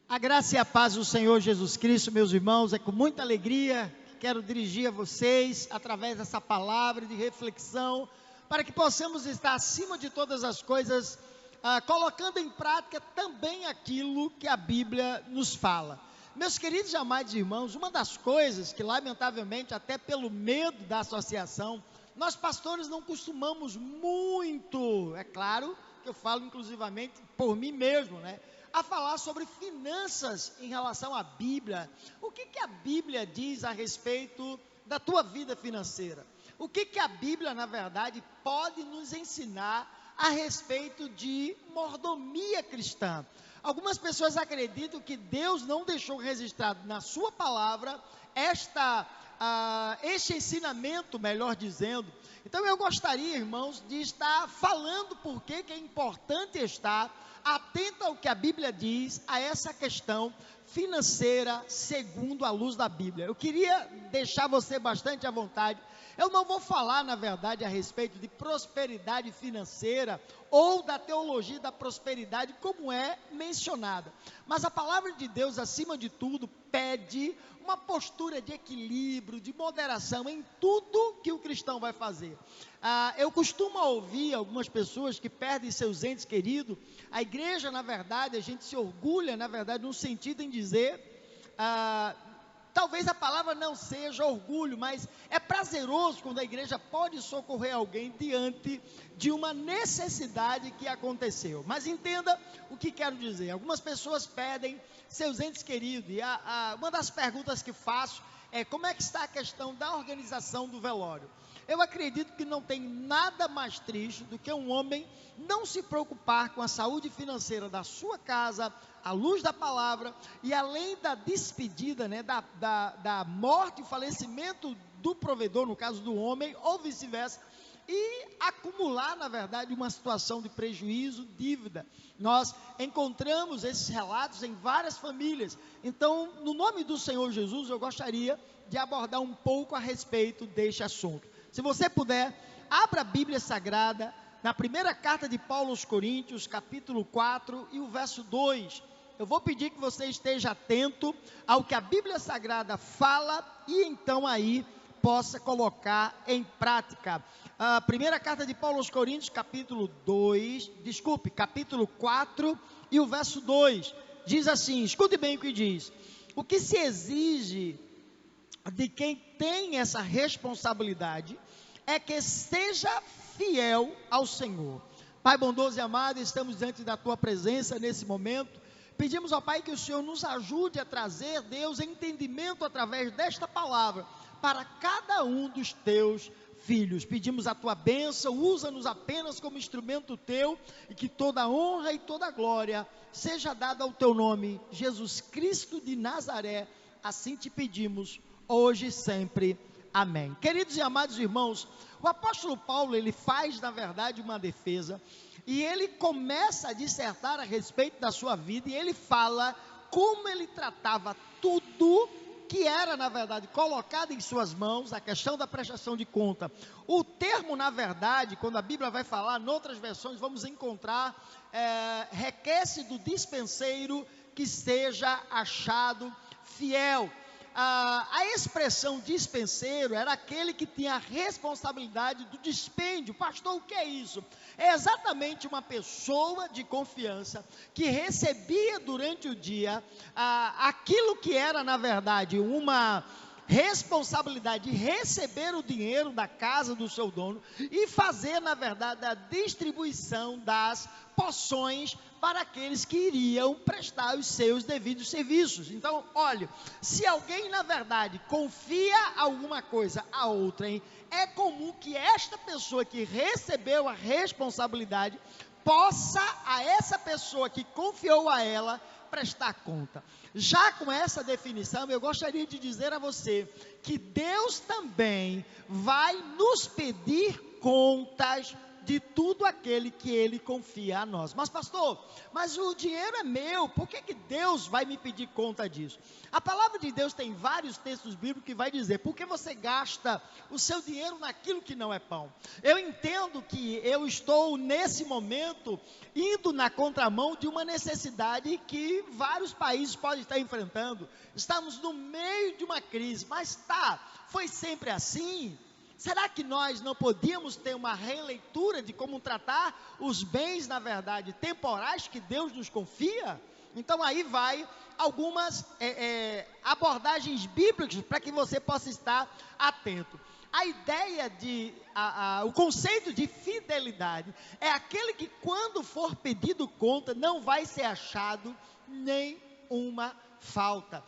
A graça e a paz do Senhor Jesus Cristo, meus irmãos, é com muita alegria que quero dirigir a vocês através dessa palavra de reflexão, para que possamos estar acima de todas as coisas, colocando em prática também aquilo que a Bíblia nos fala. Meus queridos e amados irmãos, uma das coisas que lamentavelmente, até pelo medo da associação, nós pastores não costumamos muito, é claro que eu falo inclusivamente por mim mesmo, a falar sobre finanças em relação à Bíblia. O que a Bíblia diz a respeito da tua vida financeira? O que a Bíblia, na verdade, pode nos ensinar a respeito de mordomia cristã? Algumas pessoas acreditam que Deus não deixou registrado na sua palavra este ensinamento, melhor dizendo. Então eu gostaria, irmãos, de estar falando por que é importante estar atento ao que a Bíblia diz a essa questão financeira segundo a luz da Bíblia. Eu queria deixar você bastante à vontade. Eu não vou falar, na verdade, a respeito de prosperidade financeira ou da teologia da prosperidade, como é mencionada. Mas a palavra de Deus, acima de tudo, pede uma postura de equilíbrio, de moderação em tudo que o cristão vai fazer. Eu costumo ouvir algumas pessoas que perdem seus entes queridos. A igreja, na verdade, a gente se orgulha, na verdade, no sentido em dizer... talvez a palavra não seja orgulho, mas é prazeroso quando a igreja pode socorrer alguém diante de uma necessidade que aconteceu. Mas entenda o que quero dizer. Algumas pessoas pedem seus entes queridos, e uma das perguntas que faço é: como é que está a questão da organização do velório? Eu acredito que não tem nada mais triste do que um homem não se preocupar com a saúde financeira da sua casa, à luz da palavra, e além da despedida, da morte e falecimento do provedor, no caso do homem, ou vice-versa, e acumular, na verdade, uma situação de prejuízo, dívida. Nós encontramos esses relatos em várias famílias. Então, no nome do Senhor Jesus, eu gostaria de abordar um pouco a respeito deste assunto. Se você puder, abra a Bíblia Sagrada, na primeira carta de Paulo aos Coríntios, capítulo 4 e o verso 2. Eu vou pedir que você esteja atento ao que a Bíblia Sagrada fala e então aí possa colocar em prática. A primeira carta de Paulo aos Coríntios, capítulo 4 e o verso 2. Diz assim, escute bem o que diz: o que se exige de quem tem essa responsabilidade é que seja fiel ao Senhor. Pai bondoso e amado, estamos diante da tua presença nesse momento. Pedimos ao Pai que o Senhor nos ajude a trazer, Deus, entendimento através desta palavra para cada um dos teus filhos. Pedimos a tua bênção, usa-nos apenas como instrumento teu, e que toda honra e toda glória seja dada ao teu nome, Jesus Cristo de Nazaré. Assim te pedimos, hoje e sempre. Amém. Queridos e amados irmãos, o apóstolo Paulo, ele faz, na verdade, uma defesa, e ele começa a dissertar a respeito da sua vida, e ele fala como ele tratava tudo que era, na verdade, colocado em suas mãos, a questão da prestação de conta. O termo, na verdade, quando a Bíblia vai falar, em outras versões, vamos encontrar, requer-se do dispenseiro que seja achado fiel. A expressão dispenseiro era aquele que tinha a responsabilidade do dispêndio. Pastor, o que é isso? É exatamente uma pessoa de confiança que recebia durante o dia aquilo que era, na verdade, uma responsabilidade de receber o dinheiro da casa do seu dono e fazer, na verdade, a distribuição das porções para aqueles que iriam prestar os seus devidos serviços. Então, olha, se alguém, na verdade, confia alguma coisa a outrem, é comum que esta pessoa que recebeu a responsabilidade possa a essa pessoa que confiou a ela prestar conta. Já com essa definição, eu gostaria de dizer a você que Deus também vai nos pedir contas de tudo aquele que Ele confia a nós. Mas pastor, mas o dinheiro é meu, por que Deus vai me pedir conta disso? A palavra de Deus tem vários textos bíblicos que vai dizer, por que você gasta o seu dinheiro naquilo que não é pão? Eu entendo que eu estou nesse momento indo na contramão de uma necessidade que vários países podem estar enfrentando. Estamos no meio de uma crise, mas foi sempre assim? Será que nós não podíamos ter uma releitura de como tratar os bens, na verdade, temporais que Deus nos confia? Então aí vai algumas abordagens bíblicas para que você possa estar atento. A ideia o conceito de fidelidade é aquele que quando for pedido conta não vai ser achado nem uma falta.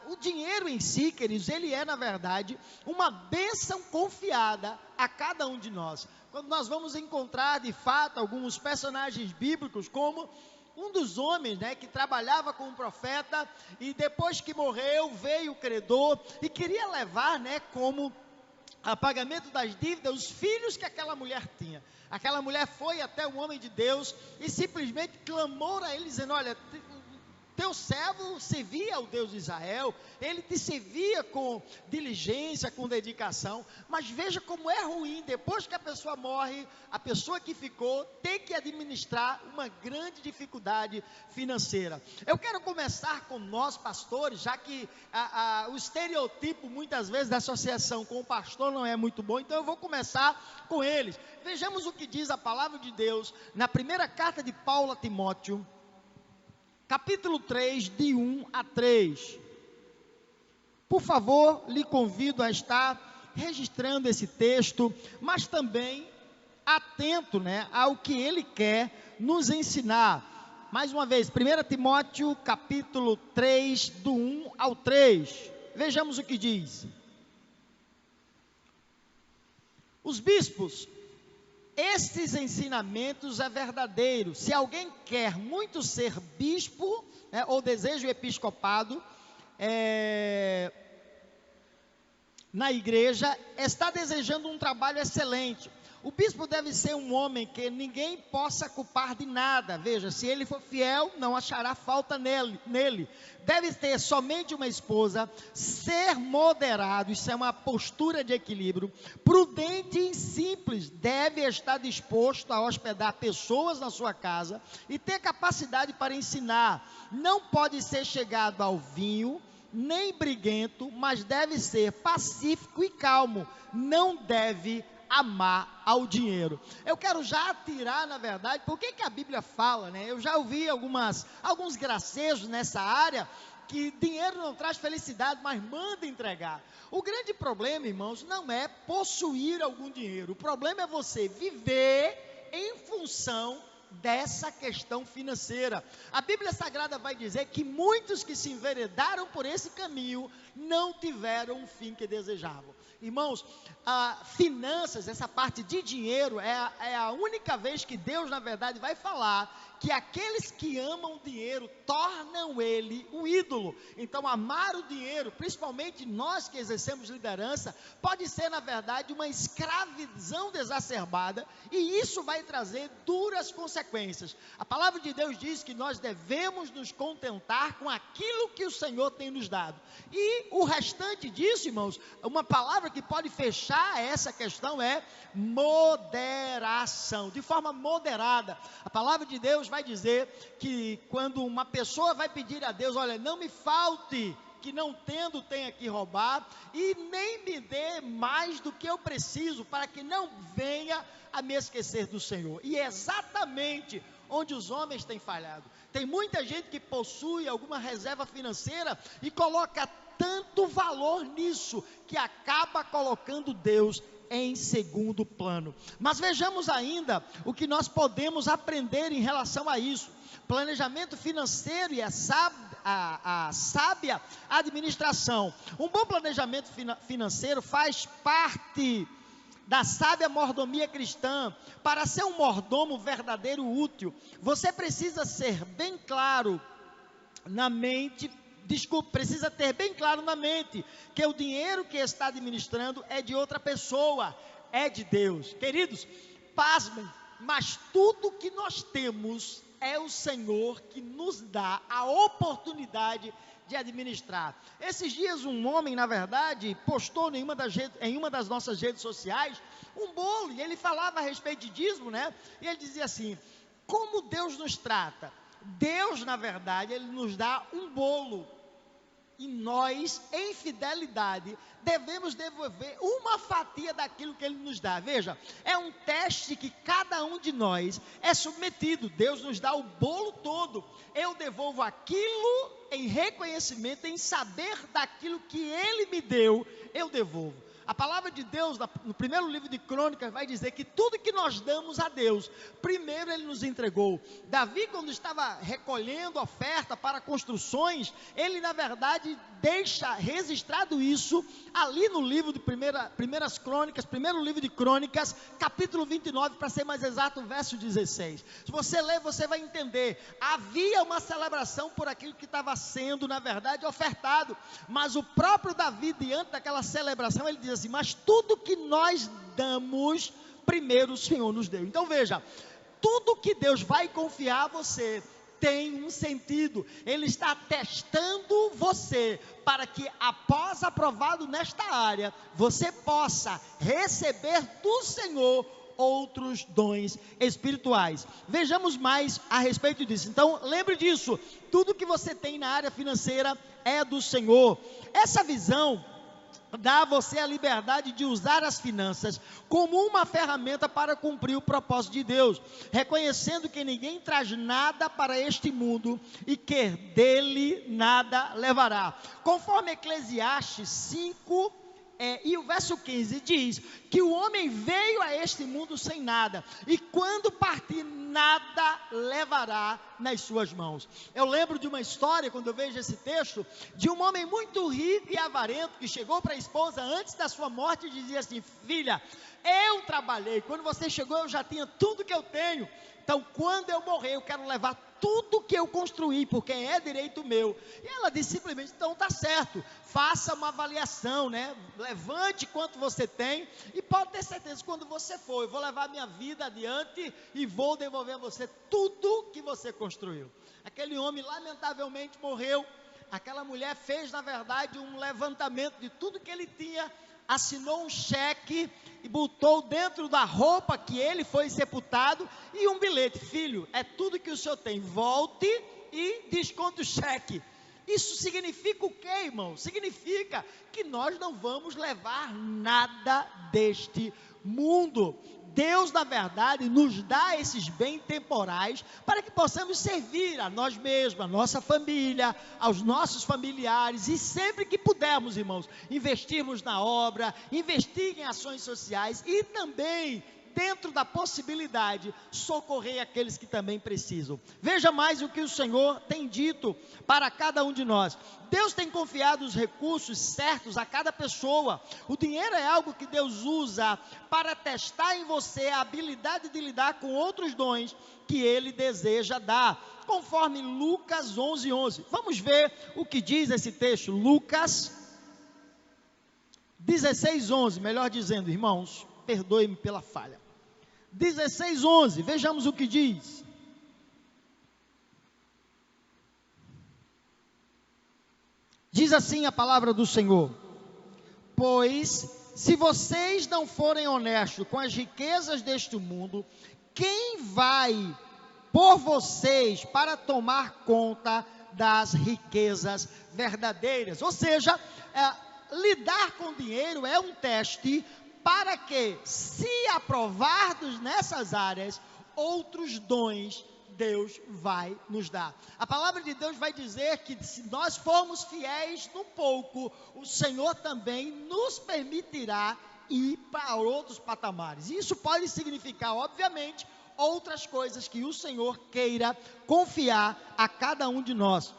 O dinheiro em si, queridos, ele é na verdade uma bênção confiada a cada um de nós. Quando nós vamos encontrar de fato alguns personagens bíblicos, como um dos homens, que trabalhava com um profeta, e depois que morreu, veio o credor, e queria levar, como a pagamento das dívidas, os filhos que aquela mulher tinha. Aquela mulher foi até o homem de Deus, e simplesmente clamou a ele, dizendo, olha, teu servo servia ao Deus de Israel, ele te servia com diligência, com dedicação, mas veja como é ruim, depois que a pessoa morre, a pessoa que ficou tem que administrar uma grande dificuldade financeira. Eu quero começar com nós pastores, já que o estereotipo muitas vezes da associação com o pastor não é muito bom, então eu vou começar com eles. Vejamos o que diz a palavra de Deus, na primeira carta de Paulo a Timóteo, capítulo 3, de 1 a 3. Por favor, lhe convido a estar registrando esse texto, mas também atento, ao que ele quer nos ensinar. Mais uma vez, 1 Timóteo, capítulo 3, do 1 ao 3. Vejamos o que diz. Os bispos, estes ensinamentos é verdadeiro. Se alguém quer muito ser bispo, ou deseja o episcopado, na igreja, está desejando um trabalho excelente. O bispo deve ser um homem que ninguém possa culpar de nada. Veja, se ele for fiel, não achará falta nele. Deve ter somente uma esposa, ser moderado, isso é uma postura de equilíbrio, prudente e simples, deve estar disposto a hospedar pessoas na sua casa e ter capacidade para ensinar. Não pode ser chegado ao vinho, nem briguento, mas deve ser pacífico e calmo. Não deve amar ao dinheiro. Eu quero já atirar, na verdade, por que a Bíblia fala, eu já ouvi alguns gracejos nessa área, que dinheiro não traz felicidade, mas manda entregar. O grande problema, irmãos, não é possuir algum dinheiro, o problema é você viver em função dessa questão financeira. A Bíblia Sagrada vai dizer que muitos que se enveredaram por esse caminho não tiveram o fim que desejavam. Irmãos, finanças, essa parte de dinheiro, é a única vez que Deus, na verdade, vai falar que aqueles que amam o dinheiro tornam ele um ídolo. Então, amar o dinheiro, principalmente nós que exercemos liderança, pode ser, na verdade, uma escravidão exacerbada, e isso vai trazer duras consequências. A palavra de Deus diz que nós devemos nos contentar com aquilo que o Senhor tem nos dado. E o restante disso, irmãos, uma palavra que pode fechar essa questão é moderação, de forma moderada. A palavra de Deus vai dizer que quando uma pessoa vai pedir a Deus, olha, não me falte, que não tendo tenha que roubar, e nem me dê mais do que eu preciso, para que não venha a me esquecer do Senhor. E é exatamente onde os homens têm falhado. Tem muita gente que possui alguma reserva financeira e coloca tanto valor nisso, que acaba colocando Deus em segundo plano. Mas vejamos ainda o que nós podemos aprender em relação a isso. Planejamento financeiro e a sábia administração. Um bom planejamento financeiro faz parte da sábia mordomia cristã. Para ser um mordomo verdadeiro útil, você precisa ser bem claro na mente, precisa ter bem claro na mente que o dinheiro que está administrando é de outra pessoa, é de Deus. Queridos, Pasmem, mas tudo que nós temos é o Senhor que nos dá a oportunidade de administrar. Esses dias um homem, na verdade, postou em uma das nossas redes sociais um bolo, e ele falava a respeito de dízimo, né? E ele dizia assim: como Deus nos trata? Deus, na verdade, Ele nos dá um bolo, e nós, em fidelidade, devemos devolver uma fatia daquilo que Ele nos dá. Veja, é um teste que cada um de nós é submetido. Deus nos dá o bolo todo, eu devolvo aquilo em reconhecimento, em saber daquilo que Ele me deu, eu devolvo. A palavra de Deus, no primeiro livro de Crônicas, vai dizer que tudo que nós damos a Deus, primeiro Ele nos entregou. Davi, quando estava recolhendo oferta para construções, ele na verdade deixa registrado isso ali no livro de primeiras Crônicas, primeiro livro de Crônicas, capítulo 29, para ser mais exato, verso 16. Se você ler, você vai entender. Havia uma celebração por aquilo que estava sendo, na verdade, ofertado, mas o próprio Davi, diante daquela celebração, ele diz assim: mas tudo que nós damos, primeiro o Senhor nos deu. Então veja, tudo que Deus vai confiar a você tem um sentido. Ele está testando você para que, após aprovado nesta área, você possa receber do Senhor outros dons espirituais. Vejamos mais a respeito disso. Então, lembre disso, tudo que você tem na área financeira é do Senhor. Essa visão dá a você a liberdade de usar as finanças como uma ferramenta para cumprir o propósito de Deus, reconhecendo que ninguém traz nada para este mundo e que dele nada levará. Conforme Eclesiastes 5, e o verso 15 diz que o homem veio a este mundo sem nada, e quando partir, nada levará nas suas mãos. Eu lembro de uma história, quando eu vejo esse texto, de um homem muito rico e avarento, que chegou para a esposa antes da sua morte e dizia assim: filha, eu trabalhei, quando você chegou eu já tinha tudo que eu tenho, então quando eu morrer eu quero levar tudo que eu construí, porque é direito meu. E ela disse simplesmente: então tá certo, faça uma avaliação, né? Levante quanto você tem, e pode ter certeza que quando você for, eu vou levar minha vida adiante e vou devolver a você tudo que você construiu. Aquele homem lamentavelmente morreu. Aquela mulher fez, na verdade, um levantamento de tudo que ele tinha, assinou um cheque e botou dentro da roupa que ele foi sepultado, e um bilhete: filho, é tudo que o senhor tem, volte e desconte o cheque. Isso significa o quê, irmão? Significa que nós não vamos levar nada deste mundo. Deus, na verdade, nos dá esses bens temporais para que possamos servir a nós mesmos, a nossa família, aos nossos familiares, e sempre que pudermos, irmãos, investirmos na obra, investir em ações sociais e também, dentro da possibilidade, socorrer aqueles que também precisam. Veja mais o que o Senhor tem dito para cada um de nós. Deus tem confiado os recursos certos a cada pessoa. O dinheiro é algo que Deus usa para testar em você a habilidade de lidar com outros dons que Ele deseja dar, conforme Lucas 11:11. Vamos ver o que diz esse texto. Lucas 16:11, melhor dizendo, irmãos, perdoe-me pela falha. 16:11, vejamos o que diz. Diz assim a palavra do Senhor: pois se vocês não forem honestos com as riquezas deste mundo, quem vai por vocês para tomar conta das riquezas verdadeiras? Ou seja, lidar com dinheiro é um teste para que, se aprovarmos nessas áreas, outros dons Deus vai nos dar. A palavra de Deus vai dizer que, se nós formos fiéis no pouco, o Senhor também nos permitirá ir para outros patamares. Isso pode significar, obviamente, outras coisas que o Senhor queira confiar a cada um de nós.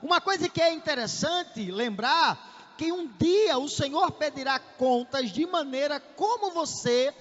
Uma coisa que é interessante lembrar, que um dia o Senhor pedirá contas de maneira como você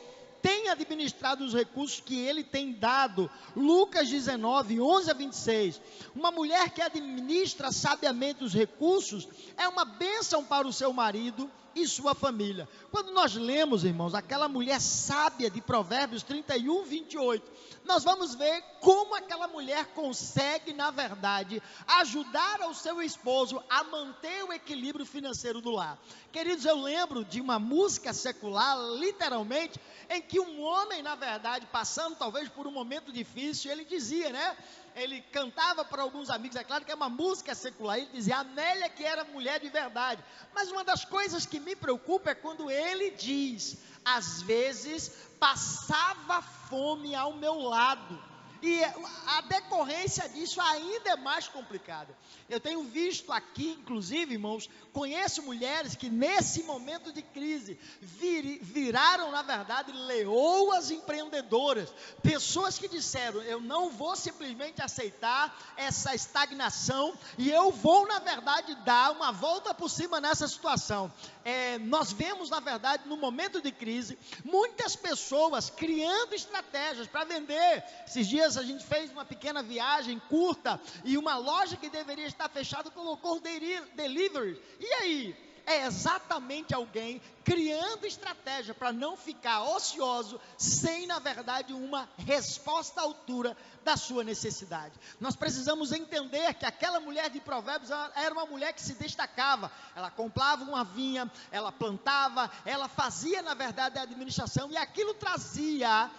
tem administrado os recursos que ele tem dado. Lucas 19, 11 a 26. Uma mulher que administra sabiamente os recursos é uma bênção para o seu marido e sua família. Quando nós lemos, irmãos, aquela mulher sábia de Provérbios 31, 28, nós vamos ver como aquela mulher consegue, na verdade, ajudar ao seu esposo a manter o equilíbrio financeiro do lar. Queridos, eu lembro de uma música secular, literalmente, em que um homem, na verdade, passando talvez por um momento difícil, ele dizia, né? Ele cantava para alguns amigos, é claro que é uma música secular, ele dizia, Amélia que era mulher de verdade. Mas uma das coisas que me preocupa é quando ele diz, às vezes passava fome ao meu lado. E a decorrência disso ainda é mais complicada. Eu tenho visto aqui, inclusive, irmãos, conheço mulheres que nesse momento de crise viraram, na verdade, leoas empreendedoras. Pessoas que disseram, eu não vou simplesmente aceitar essa estagnação e eu vou, na verdade, dar uma volta por cima nessa situação. Nós vemos, na verdade, no momento de crise, muitas pessoas criando estratégias para vender. Esses dias a gente fez uma pequena viagem curta e uma loja que deveria estar fechada colocou delivery. E aí? É exatamente alguém criando estratégia para não ficar ocioso, sem, na verdade, uma resposta à altura da sua necessidade. Nós precisamos entender que aquela mulher de Provérbios era uma mulher que se destacava. Ela comprava uma vinha, ela plantava, ela fazia, na verdade, a administração, e aquilo trazia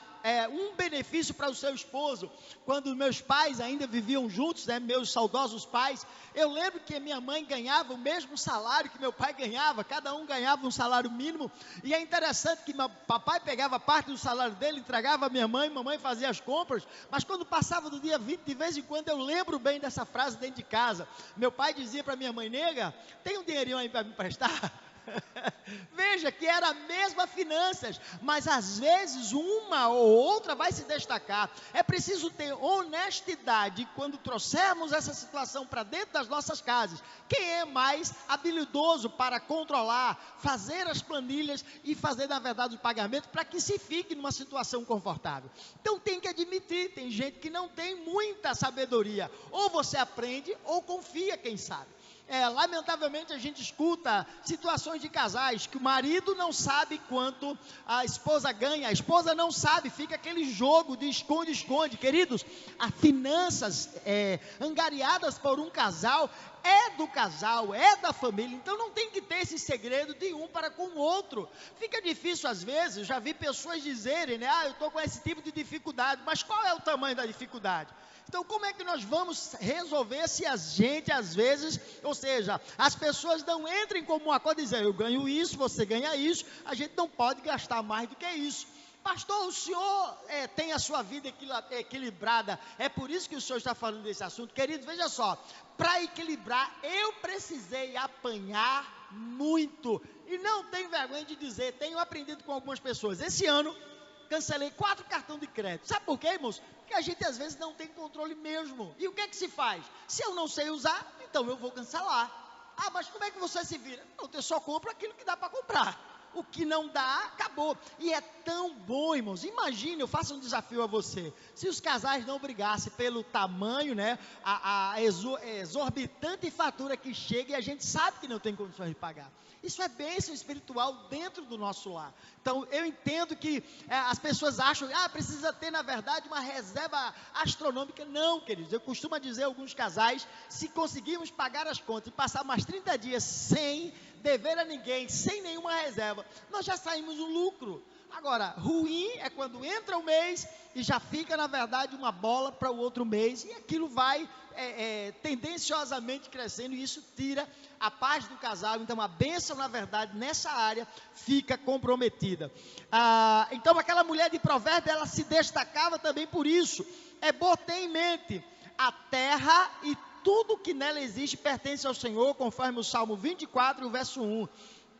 um benefício para o seu esposo. Quando meus pais ainda viviam juntos, meus saudosos pais, eu lembro que minha mãe ganhava o mesmo salário que meu pai ganhava, cada um ganhava um salário mínimo, e é interessante que meu papai pegava parte do salário dele, entregava a minha mãe fazia as compras, mas quando passava do dia 20, de vez em quando eu lembro bem dessa frase dentro de casa. Meu pai dizia para minha mãe, nega, tem um dinheirinho aí para me emprestar? Veja que era a mesma finanças, mas às vezes uma ou outra vai se destacar. É preciso ter honestidade quando trouxermos essa situação para dentro das nossas casas. Quem é mais habilidoso para controlar, fazer as planilhas e fazer, na verdade, o pagamento para que se fique numa situação confortável? Então tem que admitir, tem gente que não tem muita sabedoria, ou você aprende ou confia, quem sabe. Lamentavelmente a gente escuta situações de casais que o marido não sabe quanto a esposa ganha, a esposa não sabe, fica aquele jogo de esconde-esconde. Queridos, as finanças angariadas por um casal é do casal, é da família, então não tem que ter esse segredo de um para com o outro. Fica difícil às vezes, já vi pessoas dizerem, eu estou com esse tipo de dificuldade, mas qual é o tamanho da dificuldade? Então como é que nós vamos resolver se a gente às vezes, ou seja, as pessoas não entrem como um acordo e dizem, eu ganho isso, você ganha isso, a gente não pode gastar mais do que isso. Pastor, o senhor tem a sua vida equilibrada, é por isso que o senhor está falando desse assunto. Querido, veja só, para equilibrar eu precisei apanhar muito, e não tenho vergonha de dizer, tenho aprendido com algumas pessoas. Esse ano cancelei 4 cartões de crédito. Sabe por quê, irmãos? Porque a gente às vezes não tem controle mesmo. E o que é que se faz? Se eu não sei usar, então eu vou cancelar. Mas como é que você se vira? Eu só compro aquilo que dá para comprar. O que não dá, acabou. E é tão bom, irmãos. Imagine, eu faço um desafio a você. Se os casais não brigassem pelo tamanho, a exorbitante fatura que chega e a gente sabe que não tem condições de pagar. Isso é bênção espiritual dentro do nosso lar. Então, eu entendo que as pessoas acham, precisa ter, na verdade, uma reserva astronômica. Não, queridos. Eu costumo dizer a alguns casais, se conseguirmos pagar as contas e passar mais 30 dias sem dever a ninguém, sem nenhuma reserva, nós já saímos no lucro. Agora, ruim é quando entra o mês e já fica, na verdade, uma bola para o outro mês, e aquilo vai tendenciosamente crescendo, e isso tira a paz do casal. Então a bênção, na verdade, nessa área fica comprometida. Então aquela mulher de Provérbios, ela se destacava também por isso. É bom ter em mente, a terra e tudo que nela existe pertence ao Senhor, conforme o Salmo 24, o verso 1.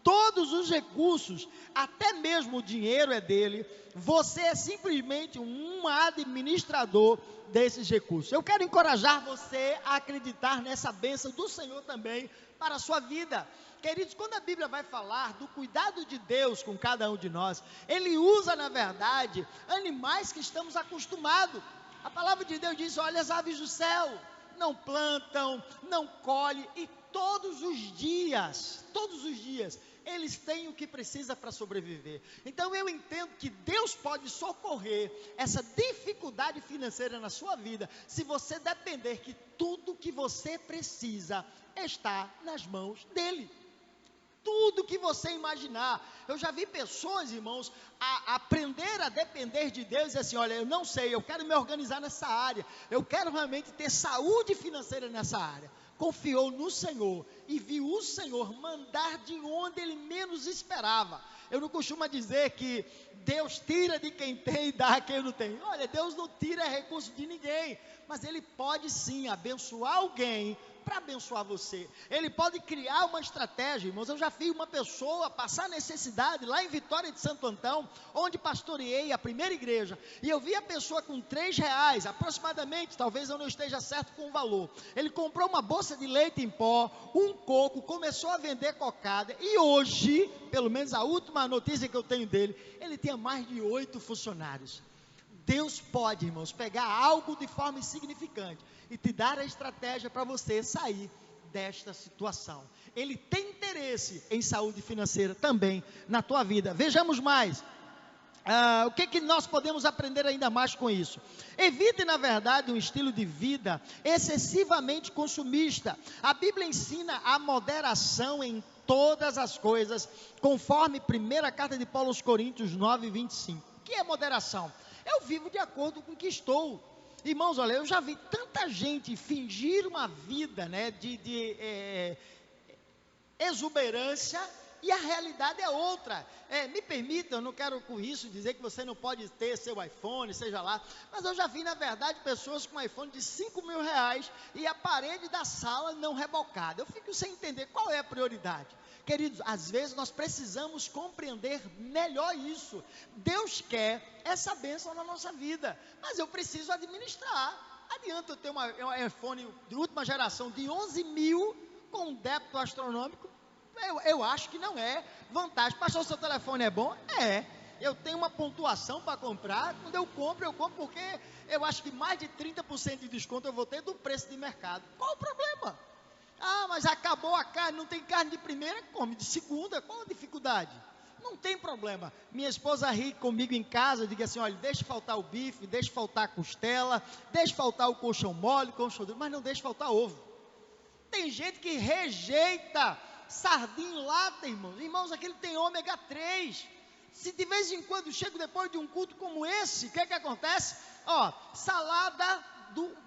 todos os recursos, até mesmo o dinheiro é dele, você é simplesmente um administrador desses recursos. Eu quero encorajar você a acreditar nessa bênção do Senhor também para a sua vida. Queridos, quando a Bíblia vai falar do cuidado de Deus com cada um de nós, Ele usa, na verdade, animais que estamos acostumados. A palavra de Deus diz: olha as aves do céu, não plantam, não colhem, e todos os dias, eles têm o que precisa para sobreviver. Então eu entendo que Deus pode socorrer essa dificuldade financeira na sua vida, se você depender que tudo que você precisa está nas mãos dEle. Tudo que você imaginar. Eu já vi pessoas, irmãos, aprender a depender de Deus e dizer assim: olha, eu não sei, eu quero me organizar nessa área, eu quero realmente ter saúde financeira nessa área. Confiou no Senhor e viu o Senhor mandar de onde ele menos esperava. Eu não costumo dizer que Deus tira de quem tem e dá a quem não tem. Olha, Deus não tira recurso de ninguém, mas Ele pode sim abençoar alguém para abençoar você. Ele pode criar uma estratégia, irmãos. Eu já vi uma pessoa passar necessidade lá em Vitória de Santo Antão, onde pastoreei a primeira igreja, e eu vi a pessoa com R$3 aproximadamente, talvez eu não esteja certo com o valor. Ele comprou uma bolsa de leite em pó, um coco, começou a vender cocada, e hoje, pelo menos a última notícia que eu tenho dele, ele tinha mais de 8 funcionários. Deus pode, irmãos, pegar algo de forma insignificante e te dar a estratégia para você sair desta situação. Ele tem interesse em saúde financeira também na tua vida. Vejamos mais. O que nós podemos aprender ainda mais com isso? Evite, na verdade, um estilo de vida excessivamente consumista. A Bíblia ensina a moderação em todas as coisas, conforme 1ª carta de Paulo aos Coríntios 9:25. O que é moderação? Eu vivo de acordo com o que estou. Irmãos, olha, eu já vi tanta gente fingir uma vida, né, de exuberância, e a realidade é outra. Me permita, eu não quero com isso dizer que você não pode ter seu iPhone, seja lá, mas eu já vi, na verdade, pessoas com um iPhone de R$5.000 e a parede da sala não rebocada. Eu fico sem entender qual é a prioridade. Queridos, às vezes nós precisamos compreender melhor isso. Deus quer essa bênção na nossa vida, mas eu preciso administrar. Adianta eu ter um iPhone de última geração de 11 mil com um débito astronômico? Eu acho que não é vantagem. Pastor, o seu telefone é bom? É. Eu tenho uma pontuação para comprar. Quando eu compro porque eu acho que mais de 30% de desconto eu vou ter do preço de mercado. Qual o problema? Ah, mas acabou a carne, não tem carne de primeira, come de segunda, qual a dificuldade? Não tem problema. Minha esposa ri comigo em casa, diga assim: olha, deixa faltar o bife, deixa faltar a costela, deixa faltar o colchão mole, colchão duro, mas não deixa faltar ovo. Tem gente que rejeita sardinha em lata, irmãos. Irmãos, aquele tem ômega 3. Se de vez em quando chego depois de um culto como esse, o que acontece? Salada,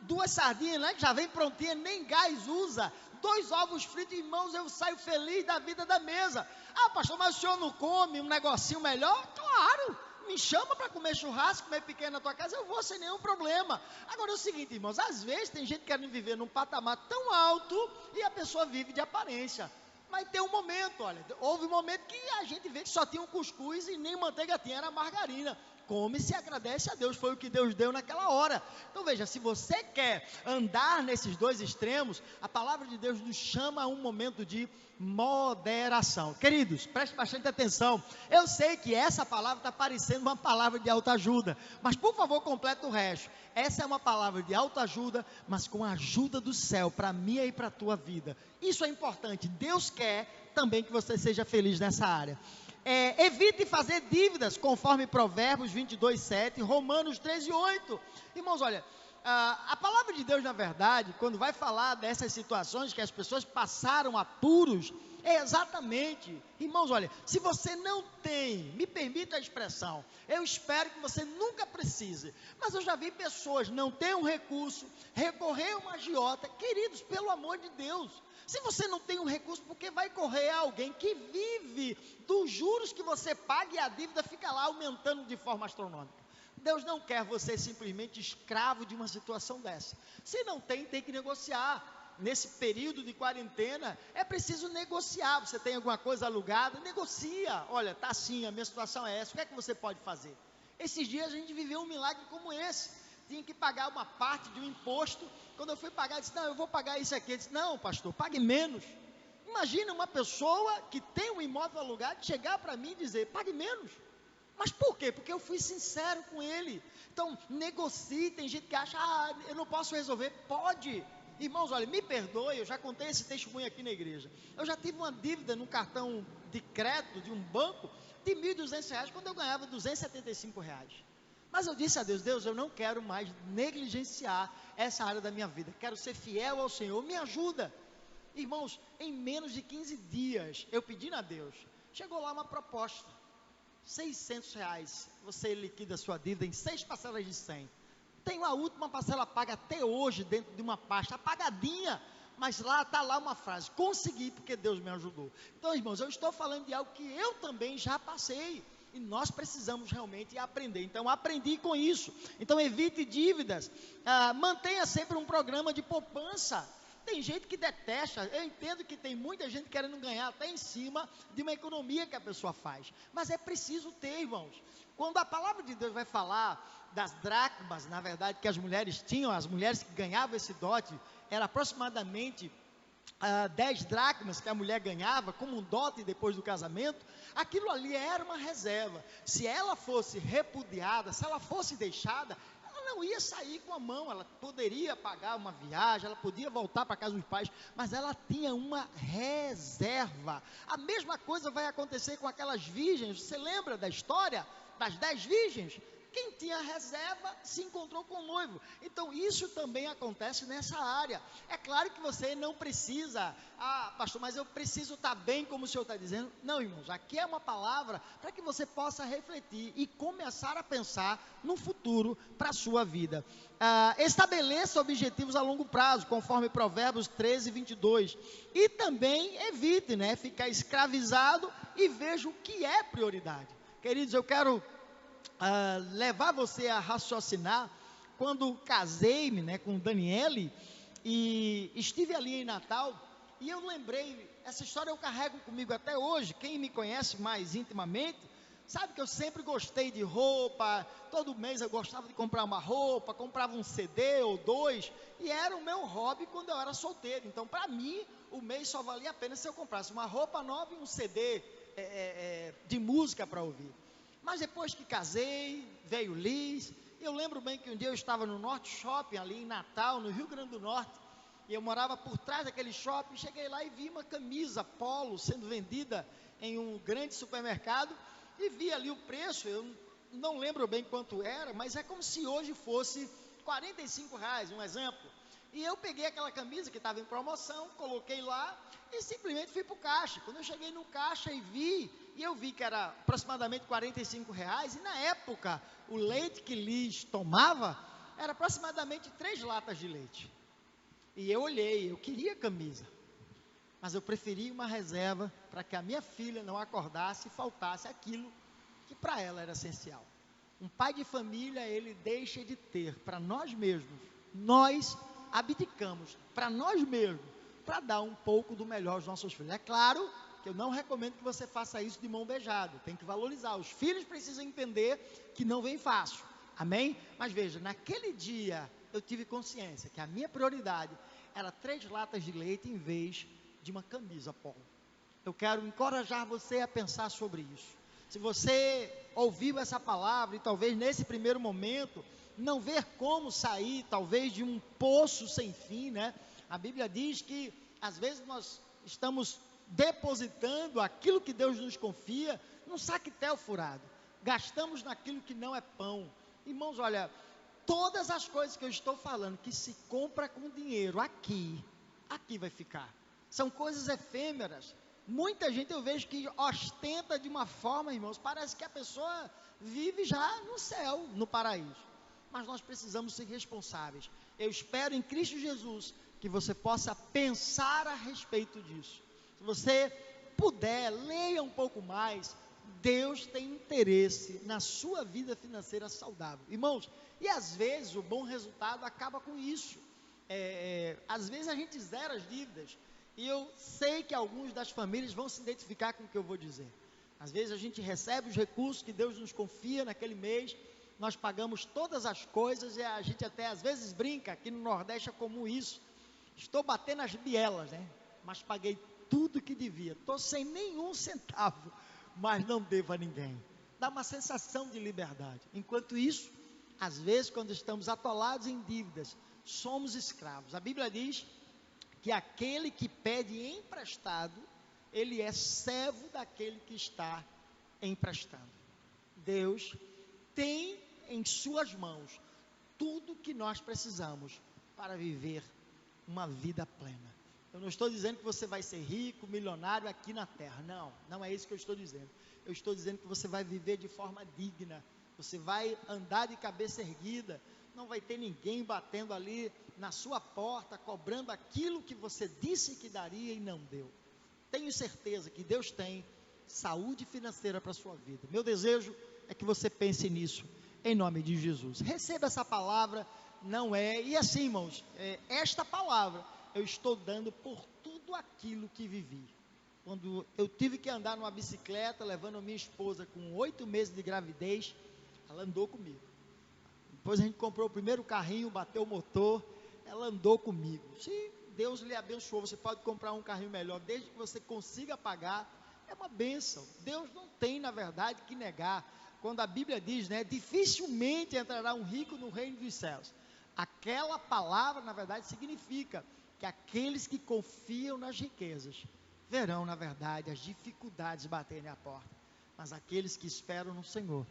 2 sardinhas, né, que já vem prontinha, nem gás usa, 2 ovos fritos, irmãos, eu saio feliz da vida da mesa. Ah, pastor, mas o senhor não come um negocinho melhor? Claro, me chama para comer churrasco, comer pequeno na tua casa, eu vou sem nenhum problema. Agora é o seguinte, irmãos, às vezes tem gente querendo viver num patamar tão alto e a pessoa vive de aparência. Mas tem um momento, olha, houve um momento que a gente vê que só tinha um cuscuz e nem manteiga tinha, era margarina. Come e se agradece a Deus, foi o que Deus deu naquela hora. Então veja, se você quer andar nesses 2 extremos, a palavra de Deus nos chama a um momento de moderação. Queridos, preste bastante atenção. Eu sei que essa palavra está parecendo uma palavra de autoajuda, mas por favor completa o resto. Essa é uma palavra de autoajuda, mas com a ajuda do céu, para mim e para a tua vida. Isso é importante. Deus quer também que você seja feliz nessa área. Evite fazer dívidas, conforme Provérbios 22:7, Romanos 13:8. Irmãos, olha, a palavra de Deus, na verdade, quando vai falar dessas situações que as pessoas passaram apuros, é exatamente, irmãos, olha, se você não tem, me permita a expressão, eu espero que você nunca precise, mas eu já vi pessoas não ter um recurso, recorrer a uma agiota. Queridos, pelo amor de Deus, se você não tem um recurso, por que vai correr a alguém que vive dos juros que você paga e a dívida fica lá aumentando de forma astronômica? Deus não quer você simplesmente escravo de uma situação dessa. Se não tem, tem que negociar. nesse período de quarentena, é preciso negociar. Você tem alguma coisa alugada? Negocia. Olha, tá assim, a minha situação é essa, o que é que você pode fazer? Esses dias a gente viveu um milagre como esse. Tinha que pagar uma parte de um imposto. Quando eu fui pagar, eu disse, não, eu vou pagar isso aqui. Ele disse, não, pastor, pague menos. Imagina uma pessoa que tem um imóvel alugado chegar para mim e dizer, pague menos. Mas por quê? Porque eu fui sincero com ele. Então, negocie. Tem gente que acha, eu não posso resolver. Pode. Irmãos, olha, me perdoe, eu já contei esse testemunho aqui na igreja. Eu já tive uma dívida no cartão de crédito de um banco de R$ 1.200 quando eu ganhava R$ 275. Mas eu disse a Deus, Deus, eu não quero mais negligenciar essa área da minha vida. Quero ser fiel ao Senhor, me ajuda. Irmãos, em menos de 15 dias, eu pedi a Deus, chegou lá uma proposta, R$ 600, você liquida a sua dívida em 6 parcelas de 100. Tem a última parcela paga até hoje, dentro de uma pasta, apagadinha, mas lá está lá uma frase, consegui porque Deus me ajudou. Então, irmãos, eu estou falando de algo que eu também já passei, e nós precisamos realmente aprender. Então, aprendi com isso. Então, evite dívidas, mantenha sempre um programa de poupança. Tem gente que detesta, eu entendo que tem muita gente querendo ganhar até em cima de uma economia que a pessoa faz, mas é preciso ter, irmãos. Quando a palavra de Deus vai falar das dracmas, na verdade, que as mulheres tinham, as mulheres que ganhavam esse dote, era aproximadamente 10 dracmas que a mulher ganhava, como um dote depois do casamento, aquilo ali era uma reserva. Se ela fosse repudiada, se ela fosse deixada, não ia sair com a mão, ela poderia pagar uma viagem, ela podia voltar para casa dos pais, mas ela tinha uma reserva. A mesma coisa vai acontecer com aquelas virgens. Você lembra da história das 10 virgens? Quem tinha reserva se encontrou com o noivo. Então isso também acontece nessa área. É claro que você não precisa, pastor, mas eu preciso estar bem, como o senhor está dizendo. Não, irmãos, aqui é uma palavra para que você possa refletir e começar a pensar no futuro para a sua vida. Estabeleça objetivos a longo prazo, conforme Provérbios 13:22. E também evite, ficar escravizado e veja o que é prioridade. Queridos, eu quero levar você a raciocinar. Quando casei-me com Daniele e estive ali em Natal, e eu lembrei, essa história eu carrego comigo até hoje. Quem me conhece mais intimamente sabe que eu sempre gostei de roupa. Todo mês eu gostava de comprar uma roupa, comprava um CD ou 2, e era o meu hobby quando eu era solteiro. Então para mim o mês só valia a pena se eu comprasse uma roupa nova e um CD de música para ouvir. Mas depois que casei, veio Liz. Eu lembro bem que um dia eu estava no Norte Shopping, ali em Natal, no Rio Grande do Norte, e eu morava por trás daquele shopping. Cheguei lá e vi uma camisa polo sendo vendida em um grande supermercado, e vi ali o preço. Eu não lembro bem quanto era, mas é como se hoje fosse R$ 45, um exemplo. E eu peguei aquela camisa que estava em promoção, coloquei lá e simplesmente fui para o caixa. Quando eu cheguei no caixa e eu vi que era aproximadamente R$ 45, e na época o leite que Liz tomava era aproximadamente 3 latas de leite. E eu olhei, eu queria camisa, mas eu preferi uma reserva para que a minha filha não acordasse e faltasse aquilo que para ela era essencial. Um pai de família, ele deixa de ter para nós mesmos, nós abdicamos para nós mesmos, para dar um pouco do melhor aos nossos filhos. É claro que eu não recomendo que você faça isso de mão beijada, tem que valorizar. Os filhos precisam entender que não vem fácil, amém? Mas veja, naquele dia eu tive consciência que a minha prioridade era 3 latas de leite em vez de uma camisa polo. Eu quero encorajar você a pensar sobre isso. Se você ouviu essa palavra e talvez nesse primeiro momento não ver como sair, talvez, de um poço sem fim, A Bíblia diz que às vezes nós estamos depositando aquilo que Deus nos confia num saquetel furado, gastamos naquilo que não é pão. Irmãos, olha, todas as coisas que eu estou falando que se compra com dinheiro aqui vai ficar, são coisas efêmeras. Muita gente eu vejo que ostenta de uma forma, irmãos, parece que a pessoa vive já no céu, no paraíso. Mas nós precisamos ser responsáveis. Eu espero em Cristo Jesus que você possa pensar a respeito disso. Se você puder, leia um pouco mais. Deus tem interesse na sua vida financeira saudável, irmãos. E às vezes o bom resultado acaba com isso. às vezes a gente zera as dívidas, e eu sei que alguns das famílias vão se identificar com o que eu vou dizer. Às vezes a gente recebe os recursos que Deus nos confia naquele mês, nós pagamos todas as coisas, e a gente até às vezes brinca, aqui no Nordeste é comum isso, estou batendo as bielas, né? Mas paguei tudo que devia, estou sem nenhum centavo, mas não devo a ninguém. Dá uma sensação de liberdade. Enquanto isso, às vezes quando estamos atolados em dívidas, somos escravos. A Bíblia diz que aquele que pede emprestado, ele é servo daquele que está emprestando. Deus tem em suas mãos tudo que nós precisamos para viver uma vida plena. Eu não estou dizendo que você vai ser rico, milionário aqui na terra, não é isso que eu estou dizendo. Eu estou dizendo que você vai viver de forma digna, você vai andar de cabeça erguida, não vai ter ninguém batendo ali na sua porta, cobrando aquilo que você disse que daria e não deu. Tenho certeza que Deus tem saúde financeira para a sua vida. Meu desejo é que você pense nisso, em nome de Jesus. Receba essa palavra, e assim, irmãos, esta palavra eu estou dando por tudo aquilo que vivi. Quando eu tive que andar numa bicicleta, levando a minha esposa com 8 meses de gravidez, ela andou comigo. Depois a gente comprou o primeiro carrinho, bateu o motor, ela andou comigo. Se Deus lhe abençoou, você pode comprar um carrinho melhor, desde que você consiga pagar, é uma bênção. Deus não tem, na verdade, que negar. Quando a Bíblia diz, dificilmente entrará um rico no reino dos céus. Aquela palavra, na verdade, significa que aqueles que confiam nas riquezas, verão, na verdade, as dificuldades baterem à porta. Mas aqueles que esperam no Senhor,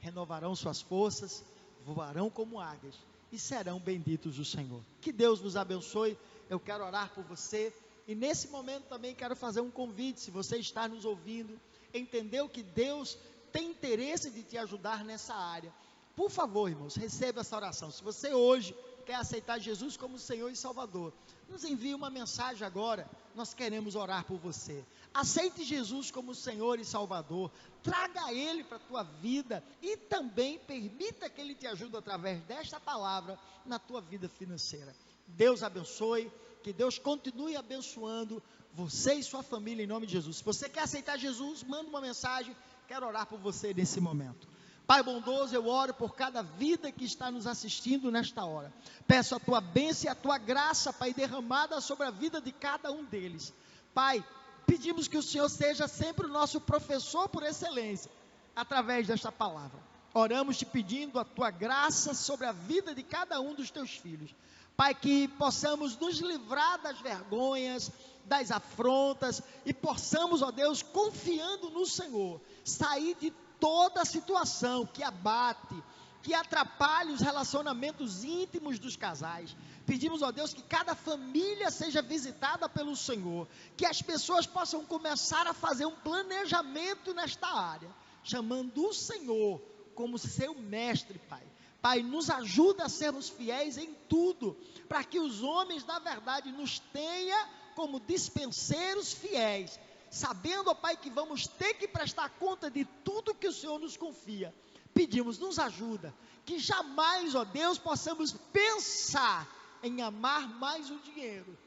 renovarão suas forças, voarão como águias e serão benditos do Senhor. Que Deus vos abençoe. Eu quero orar por você, e nesse momento também quero fazer um convite. Se você está nos ouvindo, entendeu que Deus tem interesse de te ajudar nessa área, por favor, irmãos, receba essa oração. Se você hoje quer aceitar Jesus como Senhor e Salvador, nos envie uma mensagem agora, nós queremos orar por você. Aceite Jesus como Senhor e Salvador, traga Ele para a tua vida, e também permita que Ele te ajude através desta palavra, na tua vida financeira. Deus abençoe, que Deus continue abençoando você e sua família, em nome de Jesus. Se você quer aceitar Jesus, manda uma mensagem, quero orar por você nesse momento. Pai bondoso, eu oro por cada vida que está nos assistindo nesta hora. Peço a tua bênção e a tua graça, Pai, derramada sobre a vida de cada um deles. Pai, pedimos que o Senhor seja sempre o nosso professor por excelência, através desta palavra. Oramos te pedindo a tua graça sobre a vida de cada um dos teus filhos. Pai, que possamos nos livrar das vergonhas, das afrontas, e possamos, ó Deus, confiando no Senhor, sair de toda situação que abate, que atrapalhe os relacionamentos íntimos dos casais. Pedimos, ó Deus, que cada família seja visitada pelo Senhor, que as pessoas possam começar a fazer um planejamento nesta área, chamando o Senhor como seu mestre, Pai. Pai, nos ajuda a sermos fiéis em tudo, para que os homens, na verdade, nos tenham como dispenseiros fiéis, sabendo, ó Pai, que vamos ter que prestar conta de tudo que o Senhor nos confia. Pedimos, nos ajuda, que jamais, ó Deus, possamos pensar em amar mais o dinheiro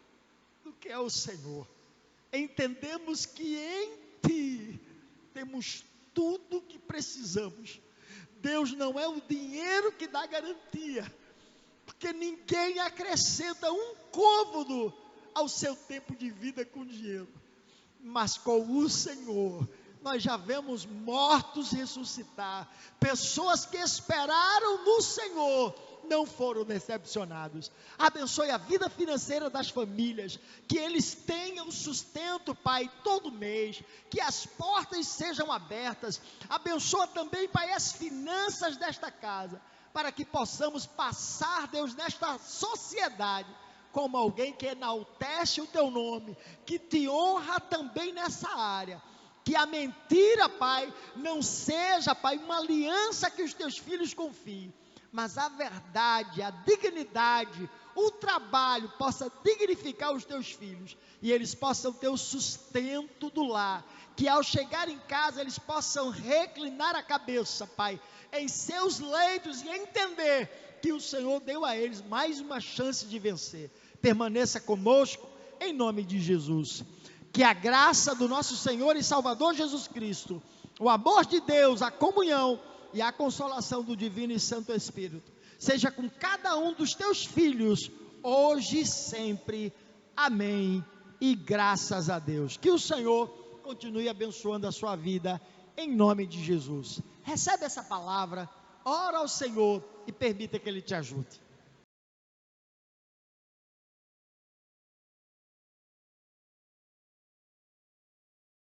do que é o Senhor. Entendemos que em Ti temos tudo o que precisamos. Deus, não é o dinheiro que dá garantia, porque ninguém acrescenta um côvado ao seu tempo de vida com dinheiro. Mas com o Senhor, nós já vemos mortos ressuscitar, pessoas que esperaram no Senhor, não foram decepcionados. Abençoe a vida financeira das famílias, que eles tenham sustento, Pai, todo mês, que as portas sejam abertas. Abençoa também, Pai, as finanças desta casa, para que possamos passar, Deus, nesta sociedade, como alguém que enaltece o Teu nome, que te honra também nessa área. Que a mentira, Pai, não seja, Pai, uma aliança que os Teus filhos confiem, mas a verdade, a dignidade, o trabalho possa dignificar os Teus filhos, e eles possam ter o sustento do lar, que ao chegar em casa eles possam reclinar a cabeça, Pai, em seus leitos, e entender que o Senhor deu a eles mais uma chance de vencer. Permaneça conosco, em nome de Jesus. Que a graça do nosso Senhor e Salvador Jesus Cristo, o amor de Deus, a comunhão e a consolação do Divino e Santo Espírito, seja com cada um dos teus filhos, hoje e sempre. Amém. E graças a Deus. Que o Senhor continue abençoando a sua vida, em nome de Jesus. Recebe essa palavra, ora ao Senhor e permita que Ele te ajude.